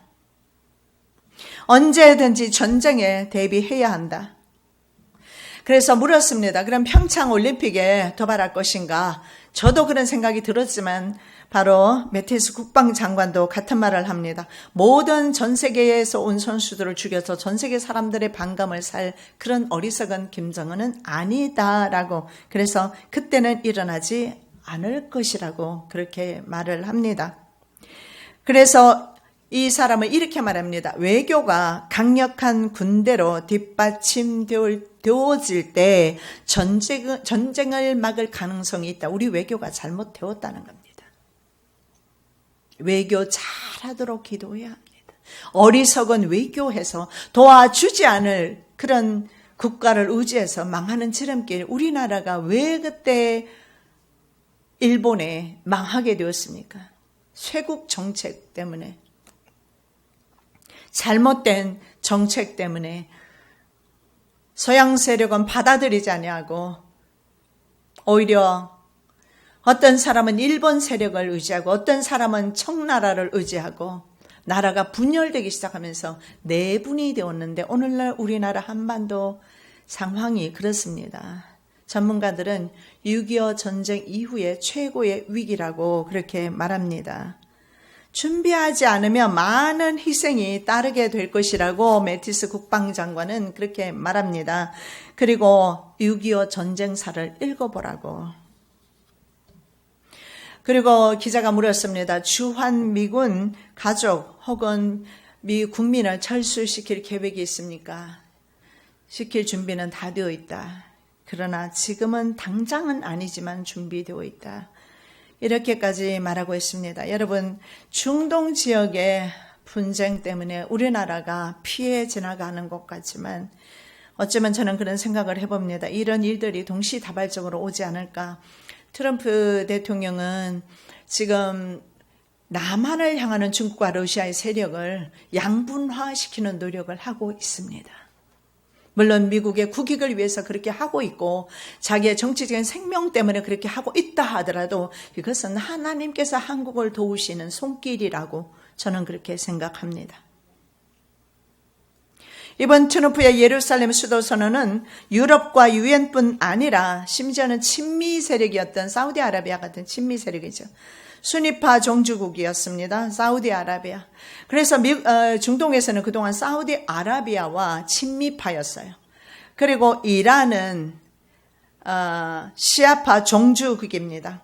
언제든지 전쟁에 대비해야 한다. 그래서 물었습니다. 그럼 평창 올림픽에 도발할 것인가? 저도 그런 생각이 들었지만 바로 매티스 국방장관도 같은 말을 합니다. 모든 전 세계에서 온 선수들을 죽여서 전 세계 사람들의 반감을 살 그런 어리석은 김정은은 아니다라고, 그래서 그때는 일어나지 않을 것이라고 그렇게 말을 합니다. 그래서 이 사람은 이렇게 말합니다. 외교가 강력한 군대로 뒷받침되어질 때 전쟁을 막을 가능성이 있다. 우리 외교가 잘못되었다는 겁니다. 외교 잘하도록 기도해야 합니다. 어리석은 외교해서 도와주지 않을 그런 국가를 의지해서 망하는 지름길, 우리나라가 왜 그때 일본에 망하게 되었습니까? 쇄국 정책 때문에, 잘못된 정책 때문에 서양 세력은 받아들이지 아니하고 오히려 어떤 사람은 일본 세력을 의지하고 어떤 사람은 청나라를 의지하고 나라가 분열되기 시작하면서 내분이 되었는데 오늘날 우리나라 한반도 상황이 그렇습니다. 전문가들은 6.25 전쟁 이후에 최고의 위기라고 그렇게 말합니다. 준비하지 않으면 많은 희생이 따르게 될 것이라고 매티스 국방장관은 그렇게 말합니다. 그리고 6.25 전쟁사를 읽어보라고. 그리고 기자가 물었습니다. 주한미군 가족 혹은 미 국민을 철수시킬 계획이 있습니까? 시킬 준비는 다 되어 있다. 그러나 지금은 당장은 아니지만 준비되어 있다. 이렇게까지 말하고 있습니다. 여러분, 중동 지역의 분쟁 때문에 우리나라가 피해 지나가는 것 같지만 어쩌면 저는 그런 생각을 해봅니다. 이런 일들이 동시다발적으로 오지 않을까. 트럼프 대통령은 지금 남한을 향하는 중국과 러시아의 세력을 양분화시키는 노력을 하고 있습니다. 물론 미국의 국익을 위해서 그렇게 하고 있고 자기의 정치적인 생명 때문에 그렇게 하고 있다 하더라도 이것은 하나님께서 한국을 도우시는 손길이라고 저는 그렇게 생각합니다. 이번 트럼프의 예루살렘 수도 선언은 유럽과 유엔뿐 아니라 심지어는 친미 세력이었던 사우디아라비아 같은 친미 세력이죠. 수니파 종주국이었습니다. 사우디아라비아. 그래서 중동에서는 그동안 사우디아라비아와 친미파였어요. 그리고 이란은 시아파 종주국입니다.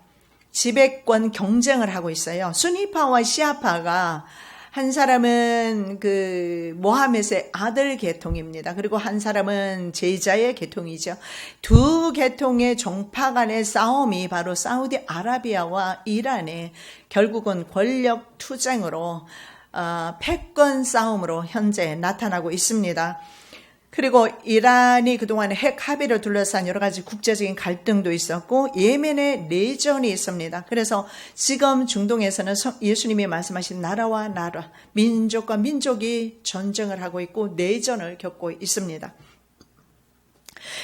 지배권 경쟁을 하고 있어요. 수니파와 시아파가 한 사람은 모하멧의 아들 계통입니다. 그리고 한 사람은 제자의 계통이죠. 두 계통의 종파 간의 싸움이 바로 사우디아라비아와 이란의 결국은 권력 투쟁으로 패권 싸움으로 현재 나타나고 있습니다. 그리고 이란이 그동안 핵 합의를 둘러싼 여러 가지 국제적인 갈등도 있었고 예멘의 내전이 있습니다. 그래서 지금 중동에서는 예수님이 말씀하신 나라와 나라, 민족과 민족이 전쟁을 하고 있고 내전을 겪고 있습니다.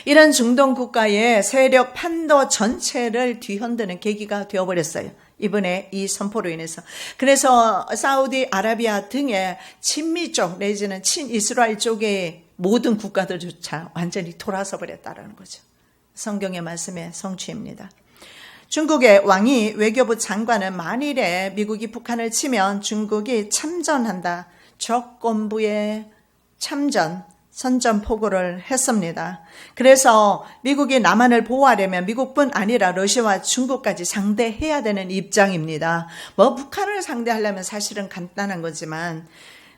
이런 중동 국가의 세력 판도 전체를 뒤흔드는 계기가 되어버렸어요. 이번에 이 선포로 인해서. 그래서 사우디아라비아 등의 친미 쪽 내지는 친이스라엘 쪽의 모든 국가들조차 완전히 돌아서 버렸다는 거죠. 성경의 말씀의 성취입니다. 중국의 왕이 외교부 장관은 만일에 미국이 북한을 치면 중국이 참전한다. 적권부의 참전, 선전포고를 했습니다. 그래서 미국이 남한을 보호하려면 미국뿐 아니라 러시아와 중국까지 상대해야 되는 입장입니다. 북한을 상대하려면 사실은 간단한 거지만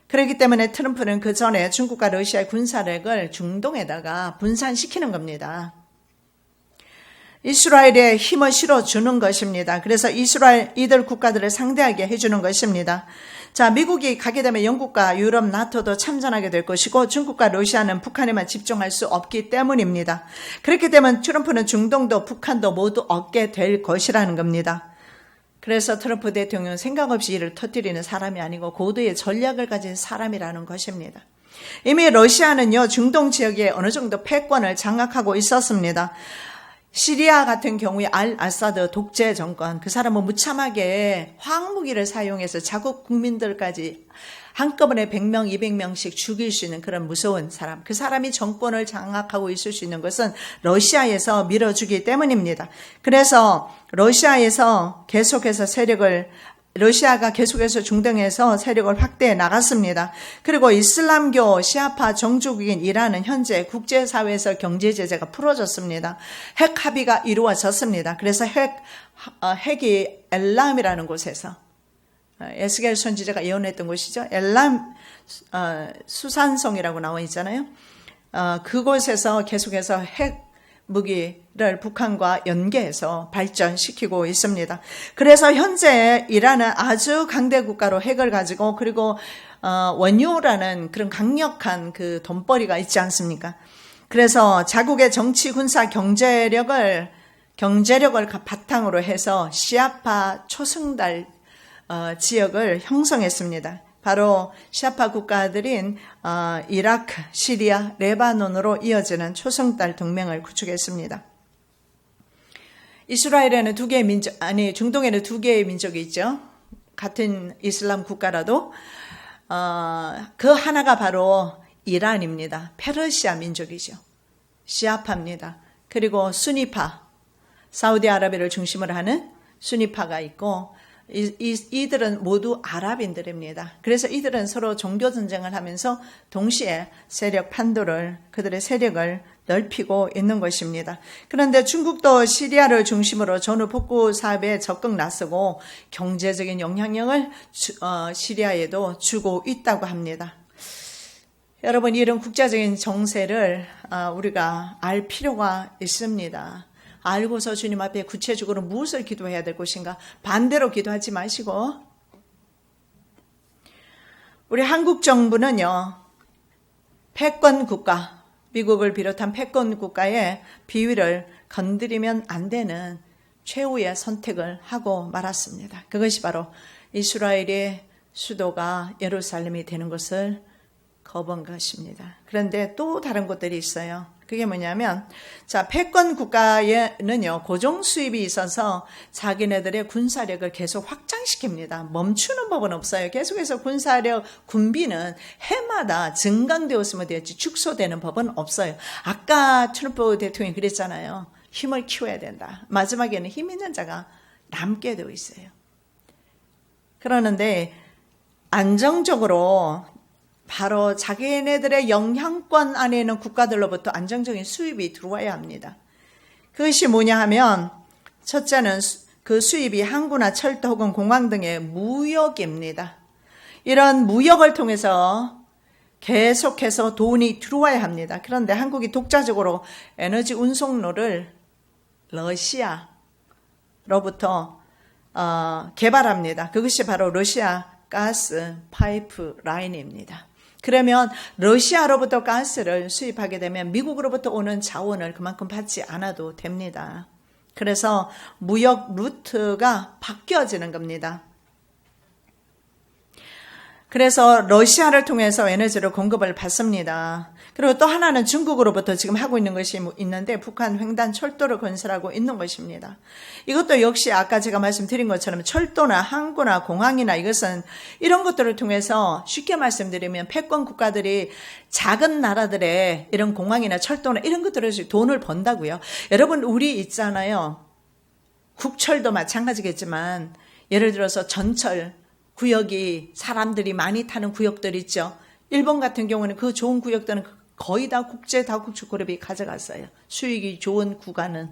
그렇기 때문에 트럼프는 그 전에 중국과 러시아의 군사력을 중동에다가 분산시키는 겁니다. 이스라엘에 힘을 실어주는 것입니다. 그래서 이스라엘 이들 국가들을 상대하게 해주는 것입니다. 자, 미국이 가게 되면 영국과 유럽, 나토도 참전하게 될 것이고 중국과 러시아는 북한에만 집중할 수 없기 때문입니다. 그렇게 되면 트럼프는 중동도 북한도 모두 얻게 될 것이라는 겁니다. 그래서 트럼프 대통령은 생각 없이 이를 터뜨리는 사람이 아니고 고도의 전략을 가진 사람이라는 것입니다. 이미 러시아는요, 중동 지역에 어느 정도 패권을 장악하고 있었습니다. 시리아 같은 경우에 알아사드 독재 정권, 그 사람은 무참하게 화학무기를 사용해서 자국 국민들까지 한꺼번에 100명, 200명씩 죽일 수 있는 그런 무서운 사람. 그 사람이 정권을 장악하고 있을 수 있는 것은 러시아에서 밀어주기 때문입니다. 그래서 러시아가 계속해서 중동에서 세력을 확대해 나갔습니다. 그리고 이슬람교 시아파 정주국인 이란은 현재 국제사회에서 경제 제재가 풀어졌습니다. 핵 합의가 이루어졌습니다. 그래서 핵이 엘람이라는 곳에서 에스겔 선지자가 예언했던 곳이죠. 엘람 수산성이라고 나와 있잖아요. 그곳에서 계속해서 핵 무기를 북한과 연계해서 발전시키고 있습니다. 그래서 현재 이란은 아주 강대 국가로 핵을 가지고 그리고 원유라는 그런 강력한 그 돈벌이가 있지 않습니까? 그래서 자국의 정치, 군사, 경제력을 바탕으로 해서 시아파 초승달 지역을 형성했습니다. 바로 시아파 국가들인 이라크, 시리아, 레바논으로 이어지는 초승달 동맹을 구축했습니다. 이스라엘에는 중동에는 두 개의 민족이 있죠. 같은 이슬람 국가라도 그 하나가 바로 이란입니다. 페르시아 민족이죠. 시아파입니다. 그리고 수니파, 사우디아라비아를 중심으로 하는 수니파가 있고 이들은 모두 아랍인들입니다. 그래서 이들은 서로 종교전쟁을 하면서 동시에 그들의 세력을 넓히고 있는 것입니다. 그런데 중국도 시리아를 중심으로 전후 복구 사업에 적극 나서고 경제적인 영향력을 시리아에도 주고 있다고 합니다. 여러분, 이런 국제적인 정세를 우리가 알 필요가 있습니다. 알고서 주님 앞에 구체적으로 무엇을 기도해야 될 것인가? 반대로 기도하지 마시고 우리 한국 정부는요, 패권 국가, 미국을 비롯한 패권 국가의 비위를 건드리면 안 되는 최후의 선택을 하고 말았습니다. 그것이 바로 이스라엘의 수도가 예루살렘이 되는 것을 거부한 것입니다. 그런데 또 다른 것들이 있어요. 그게 뭐냐면, 패권 국가에는요, 고정 수입이 있어서 자기네들의 군사력을 계속 확장시킵니다. 멈추는 법은 없어요. 계속해서 군비는 해마다 증강되었으면 되었지 축소되는 법은 없어요. 아까 트럼프 대통령이 그랬잖아요. 힘을 키워야 된다. 마지막에는 힘 있는 자가 남게 되어 있어요. 그러는데 안정적으로 바로 자기네들의 영향권 안에 있는 국가들로부터 안정적인 수입이 들어와야 합니다. 그것이 뭐냐 하면, 첫째는 그 수입이 항구나 철도 혹은 공항 등의 무역입니다. 이런 무역을 통해서 계속해서 돈이 들어와야 합니다. 그런데 한국이 독자적으로 에너지 운송로를 러시아로부터 개발합니다. 그것이 바로 러시아 가스 파이프 라인입니다. 그러면 러시아로부터 가스를 수입하게 되면 미국으로부터 오는 자원을 그만큼 받지 않아도 됩니다. 그래서 무역 루트가 바뀌어지는 겁니다. 그래서 러시아를 통해서 에너지를 공급을 받습니다. 그리고 또 하나는 중국으로부터 지금 하고 있는 것이 있는데 북한 횡단 철도를 건설하고 있는 것입니다. 이것도 역시 아까 제가 말씀드린 것처럼 철도나 항구나 공항이나 이것은 이런 것들을 통해서 쉽게 말씀드리면 패권 국가들이 작은 나라들의 이런 공항이나 철도나 이런 것들을 돈을 번다고요. 여러분 우리 있잖아요. 국철도 마찬가지겠지만 예를 들어서 전철 구역이 사람들이 많이 타는 구역들 있죠. 일본 같은 경우는 그 좋은 구역들은 거의 다 국제 다국적 그룹이 가져갔어요. 수익이 좋은 구간은.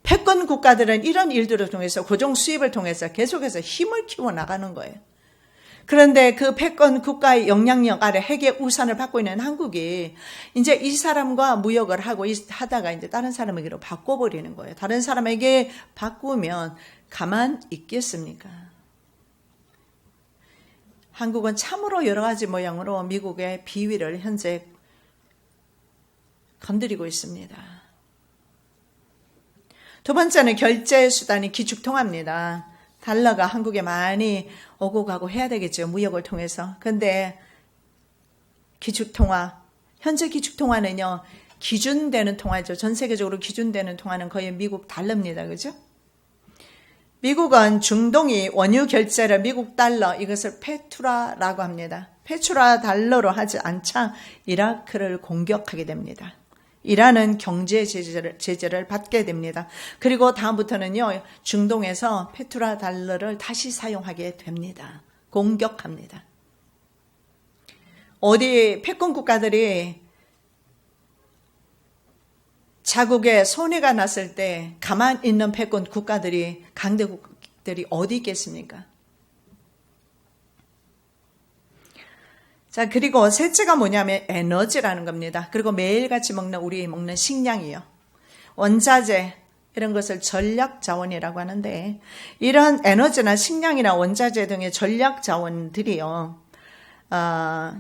패권 국가들은 이런 일들을 통해서 고정 수입을 통해서 계속해서 힘을 키워 나가는 거예요. 그런데 그 패권 국가의 영향력 아래 핵의 우산을 받고 있는 한국이 이제 이 사람과 무역을 하고 하다가 이제 다른 사람에게로 바꿔버리는 거예요. 다른 사람에게 바꾸면 가만 있겠습니까? 한국은 참으로 여러 가지 모양으로 미국의 비위를 현재 건드리고 있습니다. 두 번째는 결제 수단이 기축통화입니다. 달러가 한국에 많이 오고 가고 해야 되겠죠. 무역을 통해서. 근데 기축통화, 현재 기축통화는요. 기준되는 통화죠. 전 세계적으로 기준되는 통화는 거의 미국 달러입니다. 그죠? 미국은 중동이 원유 결제를 미국 달러 이것을 페투라라고 합니다. 페투라 달러로 하지 않자 이라크를 공격하게 됩니다. 이라는 경제 제재를 받게 됩니다. 그리고 다음부터는요. 중동에서 페투라 달러를 다시 사용하게 됩니다. 공격합니다. 어디 패권 국가들이 자국에 손해가 났을 때 가만 있는 패권 국가들이 강대국들이 어디 있겠습니까? 자, 그리고 셋째가 뭐냐면 에너지라는 겁니다. 그리고 매일같이 우리 먹는 식량이요. 원자재 이런 것을 전략자원이라고 하는데 이런 에너지나 식량이나 원자재 등의 전략자원들이요.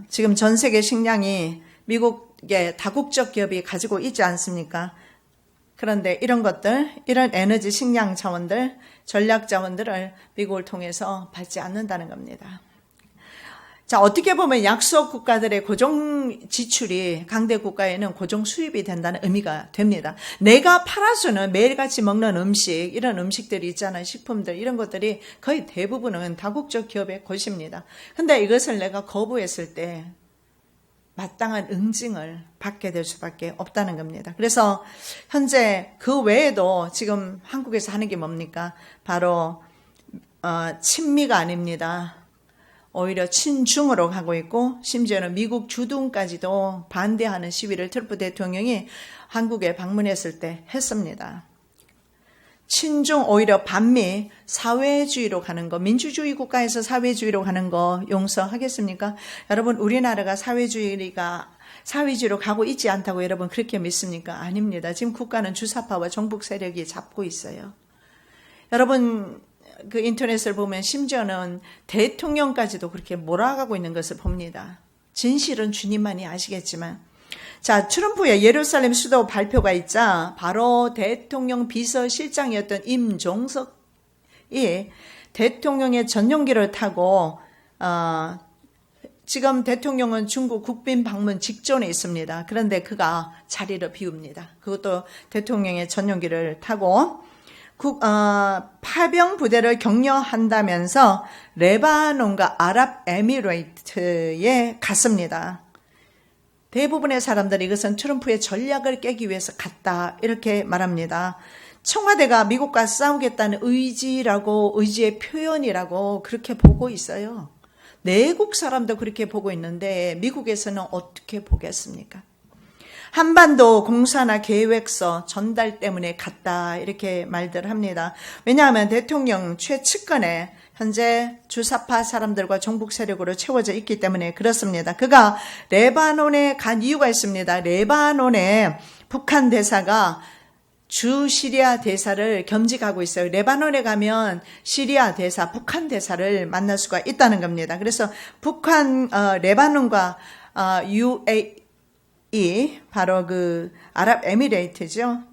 지금 전 세계 식량이 미국의 다국적 기업이 가지고 있지 않습니까? 그런데 이런 것들, 이런 에너지 식량 자원들, 전략 자원들을 미국을 통해서 받지 않는다는 겁니다. 자, 어떻게 보면 약소 국가들의 고정 지출이 강대 국가에는 고정 수입이 된다는 의미가 됩니다. 내가 팔아주는 매일같이 먹는 음식, 이런 음식들이 있잖아요. 식품들, 이런 것들이 거의 대부분은 다국적 기업의 것입니다. 근데 이것을 내가 거부했을 때 마땅한 응징을 받게 될 수밖에 없다는 겁니다. 그래서 현재 그 외에도 지금 한국에서 하는 게 뭡니까? 바로 친미가 아닙니다. 오히려 친중으로 가고 있고 심지어는 미국 주둔까지도 반대하는 시위를 트럼프 대통령이 한국에 방문했을 때 했습니다. 친중 오히려 반미 사회주의로 가는 거, 민주주의 국가에서 사회주의로 가는 거 용서하겠습니까? 여러분 우리나라가 사회주의로 가고 있지 않다고 여러분 그렇게 믿습니까? 아닙니다. 지금 국가는 주사파와 정북 세력이 잡고 있어요. 여러분 그 인터넷을 보면 심지어는 대통령까지도 그렇게 몰아가고 있는 것을 봅니다. 진실은 주님만이 아시겠지만 자, 트럼프의 예루살렘 수도 발표가 있자 바로 대통령 비서실장이었던 임종석이 대통령의 전용기를 타고 지금 대통령은 중국 국빈 방문 직전에 있습니다. 그런데 그가 자리를 비웁니다. 그것도 대통령의 전용기를 타고 파병 부대를 격려한다면서 레바논과 아랍에미레이트에 갔습니다. 대부분의 사람들이 이것은 트럼프의 전략을 깨기 위해서 갔다 이렇게 말합니다. 청와대가 미국과 싸우겠다는 의지의 표현이라고 그렇게 보고 있어요. 내국 사람도 그렇게 보고 있는데 미국에서는 어떻게 보겠습니까? 한반도 공사나 계획서 전달 때문에 갔다 이렇게 말들 합니다. 왜냐하면 대통령 최측근에 현재 주사파 사람들과 종북 세력으로 채워져 있기 때문에 그렇습니다. 그가 레바논에 간 이유가 있습니다. 레바논에 북한 대사가 주 시리아 대사를 겸직하고 있어요. 레바논에 가면 시리아 대사, 북한 대사를 만날 수가 있다는 겁니다. 그래서 북한, 레바논과 UAE, 바로 그 아랍에미레이트죠.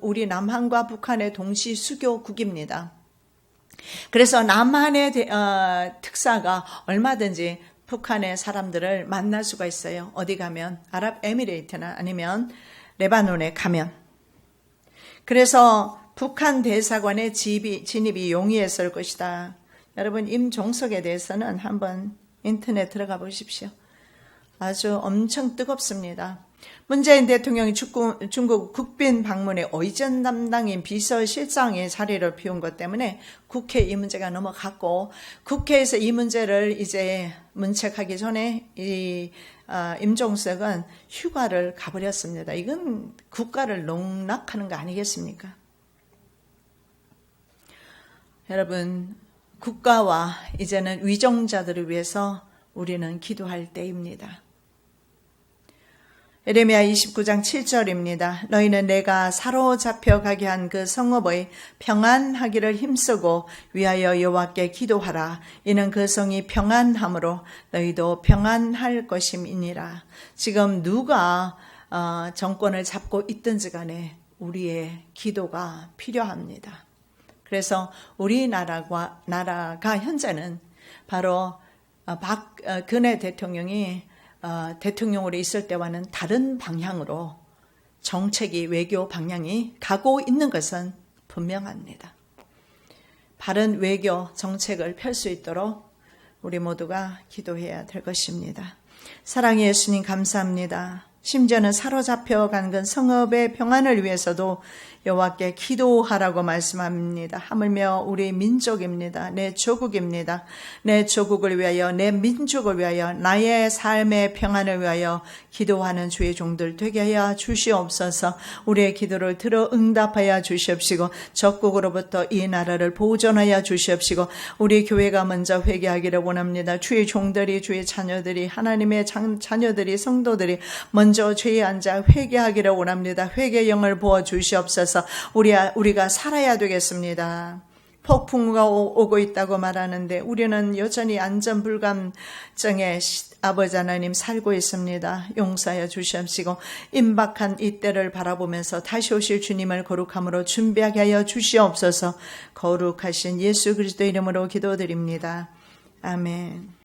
우리 남한과 북한의 동시 수교국입니다. 그래서 남한의 특사가 얼마든지 북한의 사람들을 만날 수가 있어요. 어디 가면 아랍에미레이트나 아니면 레바논에 가면. 그래서 북한 대사관의 진입이 용이했을 것이다. 여러분, 임종석에 대해서는 한번 인터넷 들어가 보십시오. 아주 엄청 뜨겁습니다. 문재인 대통령이 중국 국빈 방문에 의전 담당인 비서실장의 자리를 비운 것 때문에 국회 이 문제가 넘어갔고, 국회에서 이 문제를 이제 문책하기 전에 임종석은 휴가를 가버렸습니다. 이건 국가를 농락하는 거 아니겠습니까? 여러분, 국가와 이제는 위정자들을 위해서 우리는 기도할 때입니다. 예레미야 29장 7절입니다. 너희는 내가 사로잡혀 가게 한 그 성읍의 평안하기를 힘쓰고 위하여 여호와께 기도하라. 이는 그 성이 평안함으로 너희도 평안할 것임이니라. 지금 누가 정권을 잡고 있든지 간에 우리의 기도가 필요합니다. 그래서 우리나라가 현재는 바로 박근혜 대통령이 대통령으로 있을 때와는 다른 방향으로 정책이, 외교 방향이 가고 있는 것은 분명합니다. 바른 외교 정책을 펼 수 있도록 우리 모두가 기도해야 될 것입니다. 사랑의 예수님, 감사합니다. 심지어는 사로잡혀 간 그 성읍의 평안을 위해서도 여호와께 기도하라고 말씀합니다. 하물며 우리 민족입니다. 내 조국입니다. 내 조국을 위하여, 내 민족을 위하여, 나의 삶의 평안을 위하여 기도하는 주의 종들 되게 하여 주시옵소서. 우리의 기도를 들어 응답하여 주시옵시고 적국으로부터 이 나라를 보존하여 주시옵시고 우리 교회가 먼저 회개하기를 원합니다. 주의 종들이, 주의 자녀들이, 하나님의 자녀들이, 성도들이 먼저 죄에 앉아 회개하기를 원합니다. 회개의 영을 부어 주시옵소서. 우리가 살아야 되겠습니다. 폭풍우가 오고 있다고 말하는데 우리는 여전히 안전불감증에 아버지 하나님 살고 있습니다. 용서하여 주시옵시고 임박한 이때를 바라보면서 다시 오실 주님을 거룩함으로 준비하게 하여 주시옵소서. 거룩하신 예수 그리스도 이름으로 기도드립니다. 아멘.